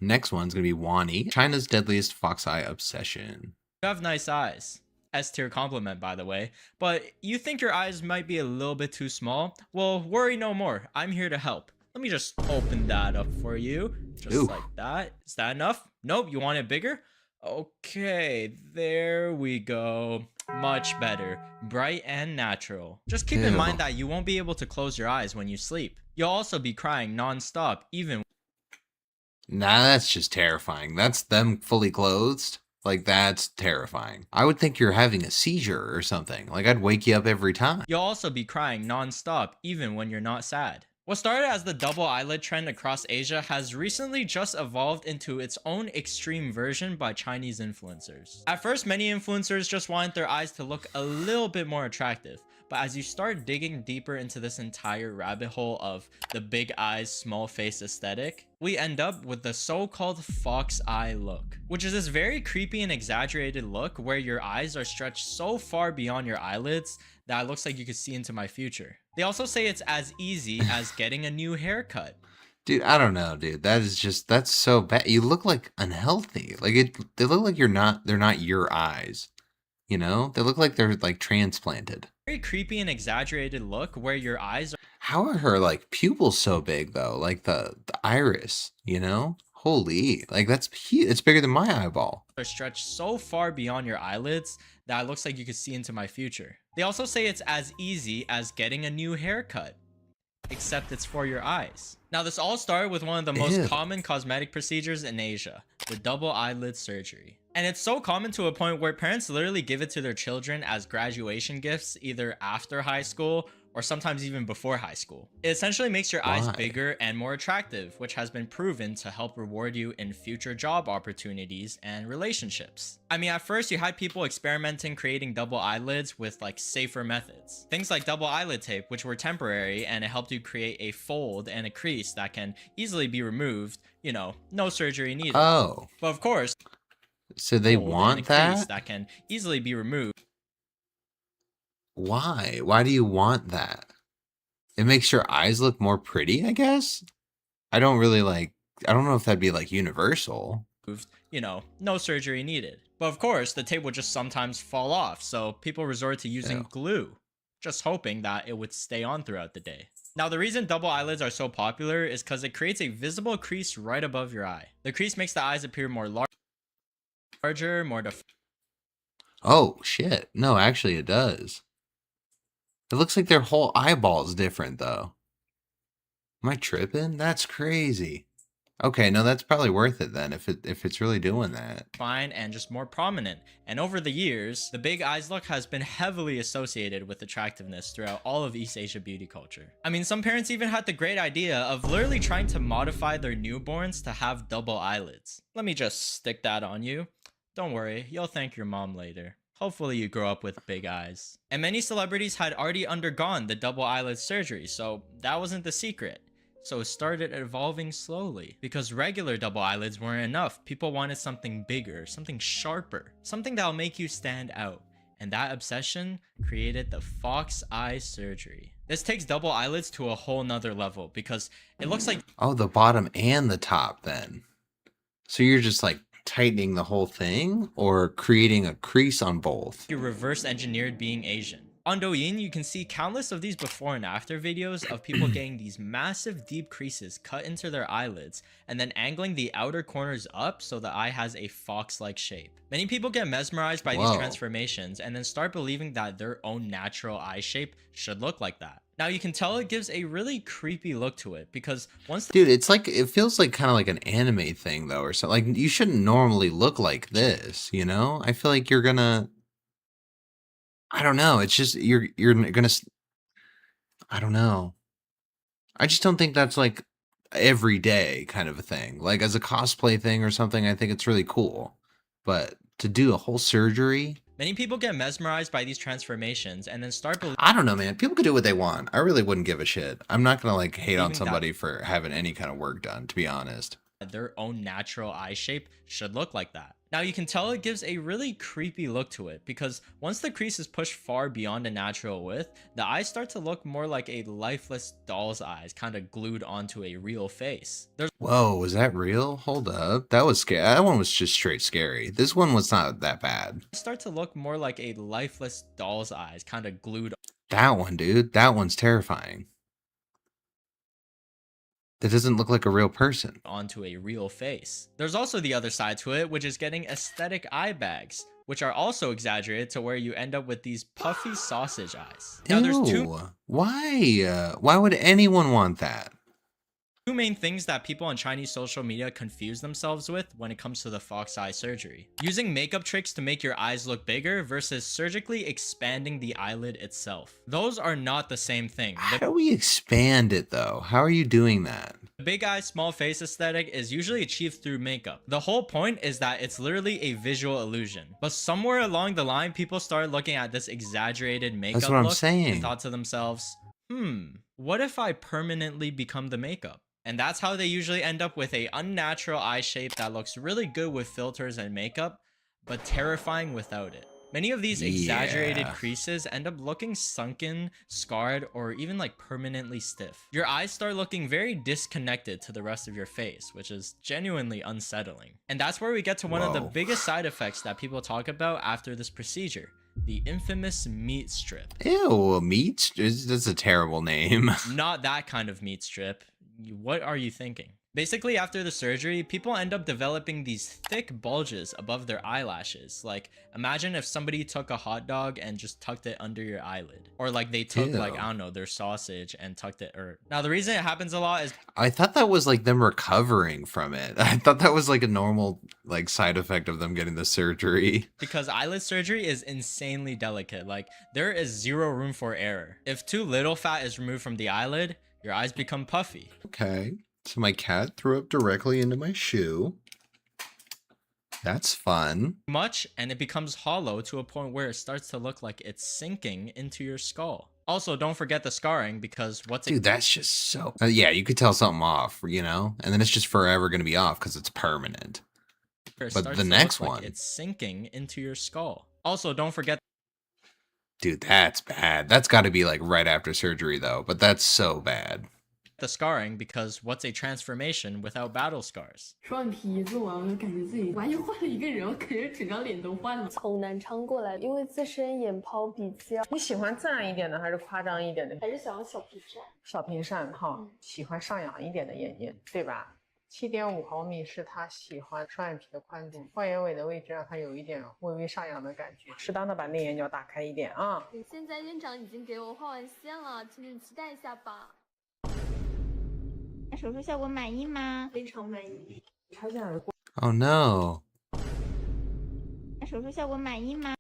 Next one's gonna be Wani, China's deadliest fox eye obsession. You have nice eyes. S tier compliment, by the way. But you think your eyes might be a little bit too small? Well, worry no more. I'm here to help. Let me just open that up for you. Just Ooh. like that. Is that enough? Nope, you want it bigger? Okay, there we go. Much better. Bright and natural. Just keep in mind that you won't be able to close your eyes when you sleep. You'll also be crying non-stop, even... Nah, that's just terrifying. That's them fully clothed. Like, that's terrifying. I would think you're having a seizure or something. Like, I'd wake you up every time. You'll also be crying non-stop, even when you're not sad. What started as the double eyelid trend across Asia has recently just evolved into its own extreme version by Chinese influencers. At first, many influencers just wanted their eyes to look a little bit more attractive. But as you start digging deeper into this entire rabbit hole of the big eyes, small face aesthetic, we end up with the so-called fox eye look, which is this very creepy and exaggerated look where your eyes are stretched so far beyond your eyelids that it looks like you could see into my future. They also say it's as easy as getting a new haircut. Dude, I don't know, dude. That is just, that's so bad. You look like unhealthy. Like, they look like they're not your eyes. You know? They look like they're like transplanted. Very creepy and exaggerated look where your eyes are... How are her like pupils so big though? Like the iris, you know? Holy, like that's huge. It's bigger than my eyeball. Are stretched so far beyond your eyelids that it looks like you could see into my future. They also say it's as easy as getting a new haircut, except it's for your eyes. Now, this all started with one of the most common cosmetic procedures in Asia, the double eyelid surgery. And it's so common to a point where parents literally give it to their children as graduation gifts, either after high school or sometimes even before high school. It essentially makes your eyes bigger and more attractive, which has been proven to help reward you in future job opportunities and relationships. I mean, at first you had people experimenting creating double eyelids with like safer methods. Things like double eyelid tape, which were temporary, and it helped you create a fold and a crease that can easily be removed, you know, no surgery needed. Oh. But of course, so they want that can easily be removed. Why? Why do you want that? It makes your eyes look more pretty, I guess? I don't know if that'd be like universal. You know, no surgery needed. But of course, the tape would just sometimes fall off, so people resort to using glue, just hoping that it would stay on throughout the day. Now, the reason double eyelids are so popular is because it creates a visible crease right above your eye. The crease makes the eyes appear more larger, more Oh, shit. No, actually it does. It looks like their whole eyeball's different, though. Am I tripping? That's crazy. Okay, no, that's probably worth it then, if it's really doing that. Fine and just more prominent. And over the years, the big eyes look has been heavily associated with attractiveness throughout all of East Asia beauty culture. I mean, some parents even had the great idea of literally trying to modify their newborns to have double eyelids. Let me just stick that on you. Don't worry, you'll thank your mom later. Hopefully you grow up with big eyes. And many celebrities had already undergone the double eyelid surgery, so that wasn't the secret. So it started evolving slowly. Because regular double eyelids weren't enough, people wanted something bigger, something sharper, something that'll make you stand out. And that obsession created the fox eye surgery. This takes double eyelids to a whole nother level because it looks like... Oh, the bottom and the top then. So you're just like tightening the whole thing or creating a crease on both? You reverse engineered being Asian. On Douyin, you can see countless of these before and after videos of people getting these massive deep creases cut into their eyelids and then angling the outer corners up so the eye has a fox-like shape. Many people get mesmerized by these transformations and then start believing that their own natural eye shape should look like that. Now you can tell it gives a really creepy look to it because once... Dude, it's like, it feels like kind of like an anime thing though or something. Like you shouldn't normally look like this, you know? I feel like you're gonna... I don't know. It's just, you're gonna, I don't know. I just don't think that's like every day kind of a thing. Like as a cosplay thing or something, I think it's really cool. But to do a whole surgery... Many people get mesmerized by these transformations and then start believing... I don't know, man. People could do what they want. I really wouldn't give a shit. I'm not gonna like hate on somebody for having any kind of work done, to be honest. Their own natural eye shape should look like that. Now you can tell it gives a really creepy look to it because once the crease is pushed far beyond the natural width, the eyes start to look more like a lifeless doll's eyes kind of glued onto a real face. There's Whoa, was that real? Hold up. That was scary. That one was just straight scary. This one was not that bad. start to look more like a lifeless doll's eyes kind of glued That one, dude. That one's terrifying. That doesn't look like a real person. onto a real face. There's also the other side to it, which is getting aesthetic eye bags, which are also exaggerated to where you end up with these puffy sausage eyes. Now there's two Why? Why would anyone want that? main things that people on Chinese social media confuse themselves with when it comes to the fox eye surgery. Using makeup tricks to make your eyes look bigger versus surgically expanding the eyelid itself. Those are not the same thing. How do we expand it though? How are you doing that? The big eye, small face aesthetic is usually achieved through makeup. The whole point is that it's literally a visual illusion. But somewhere along the line, people started looking at this exaggerated makeup That's what I'm look saying. and thought to themselves, what if I permanently become the makeup? And that's how they usually end up with a unnatural eye shape that looks really good with filters and makeup, but terrifying without it. Many of these exaggerated creases end up looking sunken, scarred, or even like permanently stiff. Your eyes start looking very disconnected to the rest of your face, which is genuinely unsettling. And that's where we get to one of the biggest side effects that people talk about after this procedure. The infamous meat strip. Ew, meat? That's a terrible name. Not that kind of meat strip. What are you thinking? Basically, after the surgery, people end up developing these thick bulges above their eyelashes. Like, imagine if somebody took a hot dog and just tucked it under your eyelid. Or like they took like, I don't know, their sausage and tucked it. Now, the reason it happens a lot is... I thought that was like them recovering from it. I thought that was like a normal like side effect of them getting the surgery. Because eyelid surgery is insanely delicate. Like, there is zero room for error. If too little fat is removed from the eyelid, your eyes become puffy. Okay. So my cat threw up directly into my shoe. That's fun. Much, and it becomes hollow to a point where it starts to look like it's sinking into your skull. Also, don't forget the scarring because Dude, that's just so... yeah, you could tell something off, you know? And then it's just forever going to be off because it's permanent. But the next one... it's sinking into your skull. Also, don't forget... Dude, that's bad. That's got to be like right after surgery though, but that's so bad. The scarring because what's a transformation without battle scars? 双眼皮做完，我感觉自己完全换了一个人，我感觉整张脸都换了。从南昌过来，因为自身眼泡比较。你喜欢自然一点的，还是夸张一点的？还是想要小屏扇。小屏扇哈，喜欢上扬一点的眼睛，对吧？7.5毫米是他喜欢双眼皮的宽度，双眼尾的位置让他有一点微微上扬的感觉，适当的把内眼角打开一点啊。现在院长已经给我画完线了，请你期待一下吧。手术效果满意吗？非常满意。拆下来过。Oh no. 手术效果满意吗？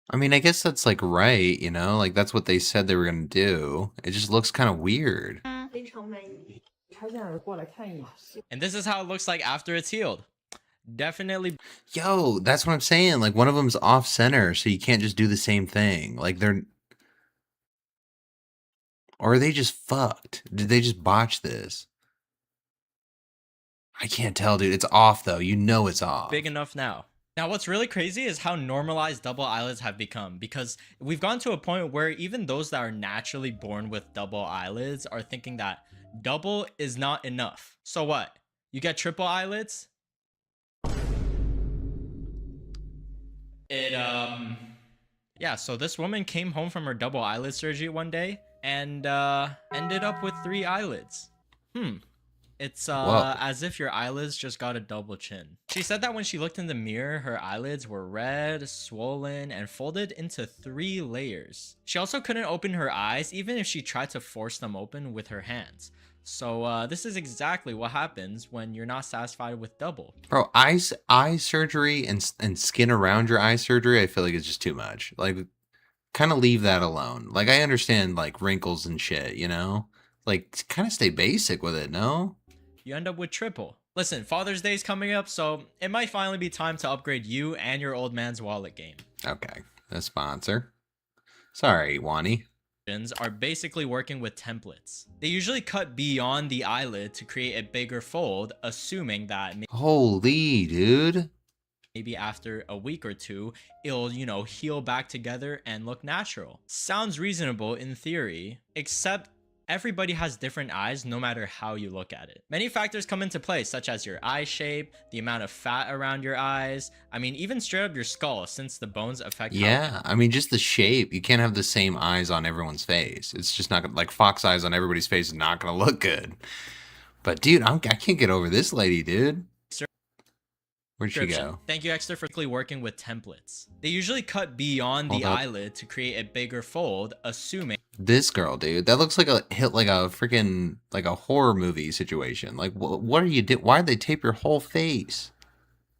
I mean, I guess that's like right, you know? Like that's what they said they were going to do. It just looks kind of weird. 非常满意。拆下来过来看一眼。 And this is how it looks like after it's healed. Definitely. Yo, that's what I'm saying. Like one of them's off center, so you can't just do the same thing. Like they're... Or are they just fucked? Did they just botch this? I can't tell, dude. It's off, though. You know it's off. Big enough now. Now, what's really crazy is how normalized double eyelids have become, because we've gone to a point where even those that are naturally born with double eyelids are thinking that double is not enough. So what? You get triple eyelids? Yeah, so this woman came home from her double eyelid surgery one day and ended up with 3 eyelids. It's as if your eyelids just got a double chin. She said that when she looked in the mirror, her eyelids were red, swollen, and folded into 3 layers. She also couldn't open her eyes even if she tried to force them open with her hands. So this is exactly what happens when you're not satisfied with double. Bro, eye surgery and skin around your eye surgery, I feel like it's just too much. Like, kind of leave that alone. Like, I understand, like, wrinkles and shit, you know? Like, kind of stay basic with it, no? You end up with triple. Listen, Father's Day is coming up, so it might finally be time to upgrade you and your old man's wallet game. Okay, a sponsor. Sorry, Wani. are basically working with templates. They usually cut beyond the eyelid to create a bigger fold, assuming that Holy, dude. maybe after a week or two, it'll, you know, heal back together and look natural. Sounds reasonable in theory, except everybody has different eyes no matter how you look at it. Many factors come into play, such as your eye shape, the amount of fat around your eyes, I mean, even straight up your skull, since the bones affect Yeah, I mean, just the shape. You can't have the same eyes on everyone's face. It's just not gonna, like, fox eyes on everybody's face is not gonna look good. But dude, I can't get over this lady, dude. Where'd she go? Thank you, Exter, for quickly working with templates. They usually cut beyond the eyelid to create a bigger fold, assuming This girl, dude, that looks like a freaking like a horror movie situation. Like, what are you doing? Why did they tape your whole face?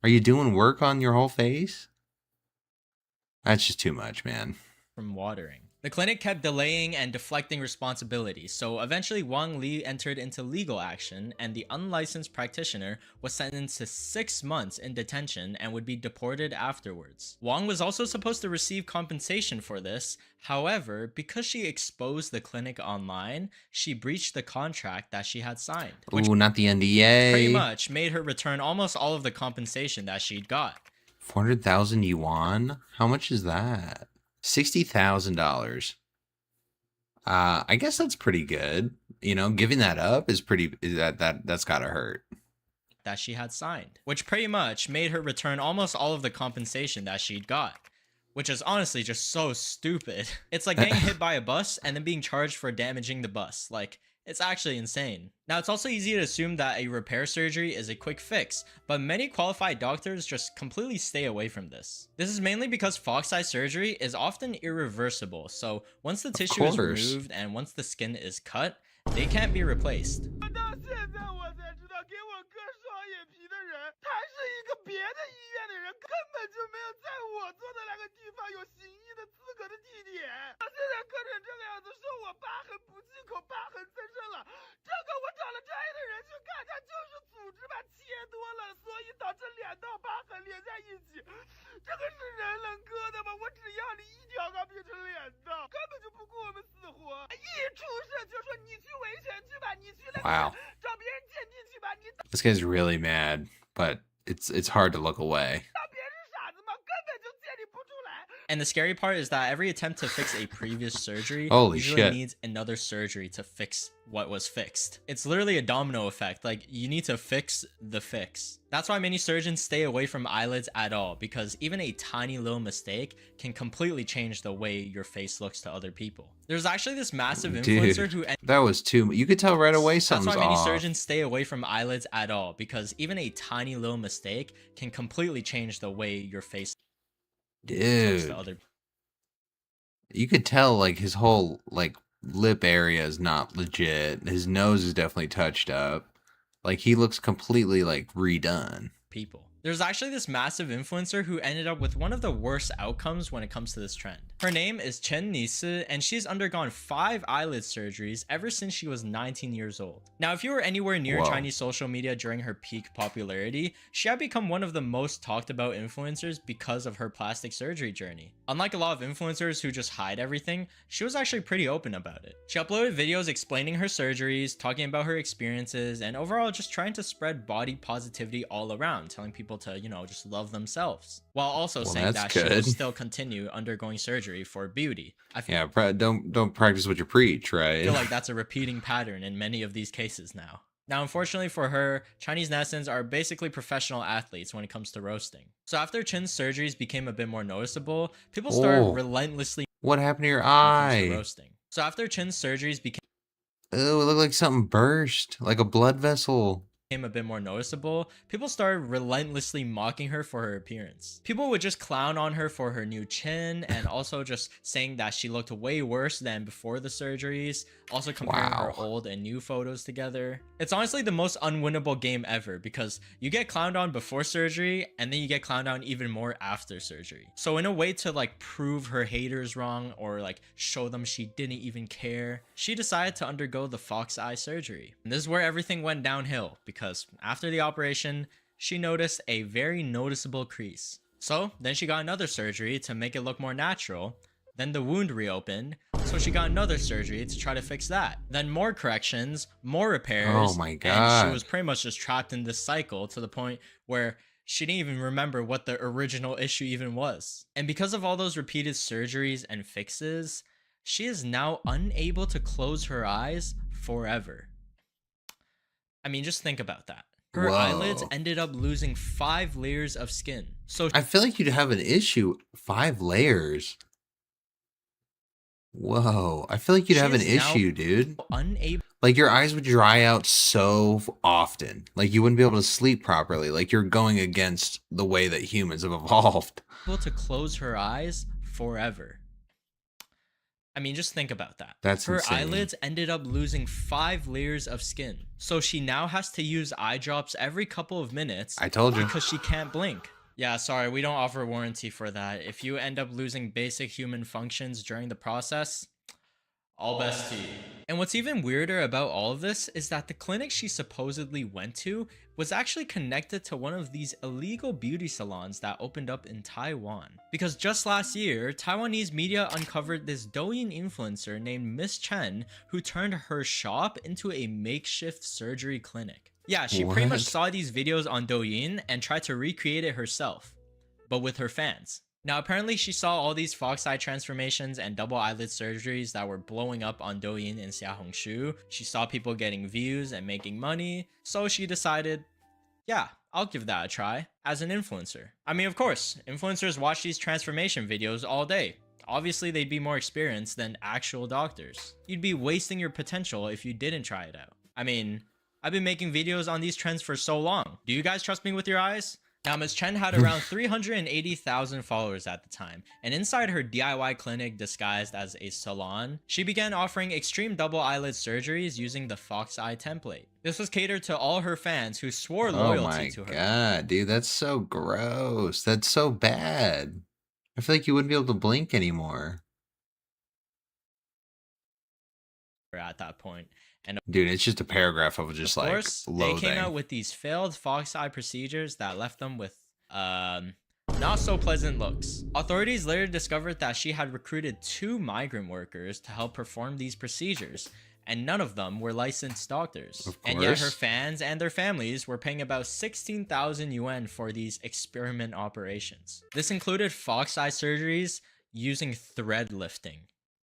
Are you doing work on your whole face? That's just too much, man. from watering. The clinic kept delaying and deflecting responsibility, so eventually Wang Li entered into legal action, and the unlicensed practitioner was sentenced to 6 months in detention and would be deported afterwards. Wang was also supposed to receive compensation for this. However, because she exposed the clinic online, she breached the contract that she had signed, which Ooh, not the NDA. pretty much made her return almost all of the compensation that she'd got. 400,000 yuan? How much is that? $60,000. I guess that's pretty good. You know, giving that up is pretty. That's gotta hurt. That she had signed, which pretty much made her return almost all of the compensation that she'd got, which is honestly just so stupid. It's like getting hit by a bus and then being charged for damaging the bus. Like, it's actually insane. Now, it's also easy to assume that a repair surgery is a quick fix, but many qualified doctors just completely stay away from this. This is mainly because fox eye surgery is often irreversible, so once the tissue is removed and once the skin is cut, they can't be replaced. Wow. This guy's really mad, but it's hard to look away. And the scary part is that every attempt to fix a previous surgery Holy usually shit. needs another surgery to fix what was fixed. It's literally a domino effect. Like, you need to fix the fix. That's why many surgeons stay away from eyelids at all, because even a tiny little mistake can completely change the way your face looks to other people. There's actually this massive influencer Dude, who that was too. You could tell right away That's something's why many off. surgeons stay away from eyelids at all, because even a tiny little mistake can completely change the way your face looks Dude, to other people. you could tell like his whole like lip area is not legit. His nose is definitely touched up. Like, he looks completely like redone. There's actually this massive influencer who ended up with one of the worst outcomes when it comes to this trend. Her name is Chen Nisi, and she's undergone 5 eyelid surgeries ever since she was 19 years old. Now, if you were anywhere near Whoa. Chinese social media during her peak popularity, she had become one of the most talked about influencers because of her plastic surgery journey. Unlike a lot of influencers who just hide everything, she was actually pretty open about it. She uploaded videos explaining her surgeries, talking about her experiences, and overall just trying to spread body positivity all around, telling people to, you know, just love themselves, while also saying that she will still continue undergoing surgery for beauty. I feel, don't practice what you preach, right? I feel like that's a repeating pattern in many of these cases now. Now, unfortunately for her, Chinese netizens are basically professional athletes when it comes to roasting. So after Chin's surgeries became a bit more noticeable, people started relentlessly What happened to your when it comes to eye? roasting. So after Chin's surgeries became Oh, it looked like something burst, like a blood vessel. a bit more noticeable, people started relentlessly mocking her for her appearance. People would just clown on her for her new chin, and also just saying that she looked way worse than before the surgeries, also comparing her old and new photos together. It's honestly the most unwinnable game ever, because you get clowned on before surgery, and then you get clowned on even more after surgery. So in a way to like prove her haters wrong, or like show them she didn't even care, she decided to undergo the fox eye surgery. And this is where everything went downhill, because after the operation, she noticed a very noticeable crease. So then she got another surgery to make it look more natural. Then the wound reopened, so she got another surgery to try to fix that. Then more corrections, more repairs. Oh my And God. she was pretty much just trapped in this cycle to the point where she didn't even remember what the original issue even was. And because of all those repeated surgeries and fixes, she is now unable to close her eyes forever. I mean, just think about that. Her Whoa. eyelids ended up losing 5 layers of skin. So I feel like you'd have an issue. 5 layers. Whoa. I feel like you'd She have an is now issue, dude. unable Like your eyes would dry out so often. Like you wouldn't be able to sleep properly. Like you're going against the way that humans have evolved. to close her eyes forever. I mean, just think about that. That's her insane. eyelids ended up losing 5 layers of skin. So she now has to use eye drops every couple of minutes I told you. because she can't blink. Yeah, sorry, we don't offer warranty for that. If you end up losing basic human functions during the process, all best to you. And what's even weirder about all of this is that the clinic she supposedly went to was actually connected to one of these illegal beauty salons that opened up in Taiwan. Because just last year, Taiwanese media uncovered this Douyin influencer named Miss Chen who turned her shop into a makeshift surgery clinic. Yeah, she pretty much What? saw these videos on Douyin and tried to recreate it herself, but with her fans. Now, apparently she saw all these fox eye transformations and double eyelid surgeries that were blowing up on Douyin and Xiaohongshu. She saw people getting views and making money, so she decided, yeah, I'll give that a try as an influencer. I mean, of course, influencers watch these transformation videos all day. Obviously, they'd be more experienced than actual doctors. You'd be wasting your potential if you didn't try it out. I mean, I've been making videos on these trends for so long. Do you guys trust me with your eyes? Now, Ms. Chen had around 380,000 followers at the time, and inside her DIY clinic disguised as a salon, she began offering extreme double eyelid surgeries using the fox eye template. This was catered to all her fans who swore Oh loyalty my to her. God, dude. That's so gross. That's so bad. I feel like you wouldn't be able to blink anymore. At that point. And Dude, it's just a paragraph of just of like course, loathing. they came out with these failed fox eye procedures that left them with not so pleasant looks. Authorities later discovered that she had recruited 2 migrant workers to help perform these procedures, and none of them were licensed doctors. Of And yet her course. fans and their families were paying about 16,000 yuan for these experiment operations. This included fox eye surgeries using thread lifting.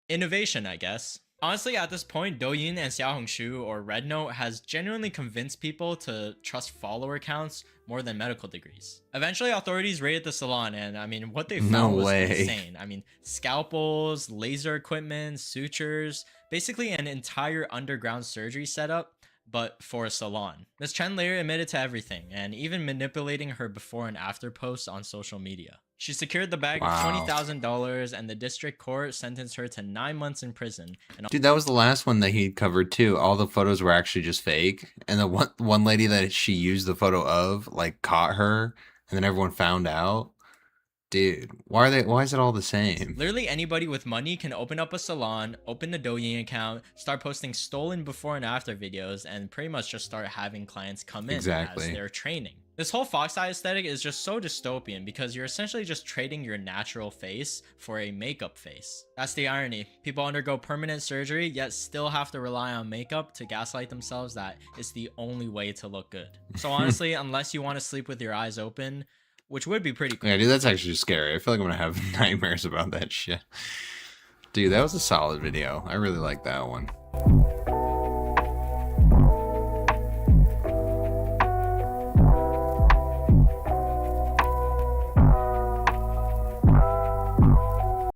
Innovation, I guess. Honestly, at this point, Douyin and Xiaohongshu or Rednote has genuinely convinced people to trust follower counts more than medical degrees. Eventually, authorities raided the salon, and I mean, what they No found was way. insane. I mean, scalpels, laser equipment, sutures, basically an entire underground surgery setup, but for a salon. Ms. Chen later admitted to everything, and even manipulating her before and after posts on social media. She secured the bag of Wow. $20,000, and the district court sentenced her to 9 months in prison. And Dude, that was the last one that he covered too. All the photos were actually just fake. And the one lady that she used the photo of, like, caught her, and then everyone found out. Dude, why is it all the same? literally anybody with money can open up a salon, open a Douyin account, start posting stolen before and after videos, and pretty much just start having clients come in Exactly. as they're training. This whole fox eye aesthetic is just so dystopian because you're essentially just trading your natural face for a makeup face. That's the irony. People undergo permanent surgery yet still have to rely on makeup to gaslight themselves that it's the only way to look good. So honestly, unless you want to sleep with your eyes open, which would be pretty cool. Yeah, dude, that's actually scary. I feel like I'm gonna have nightmares about that shit. Dude, that was a solid video. I really like that one.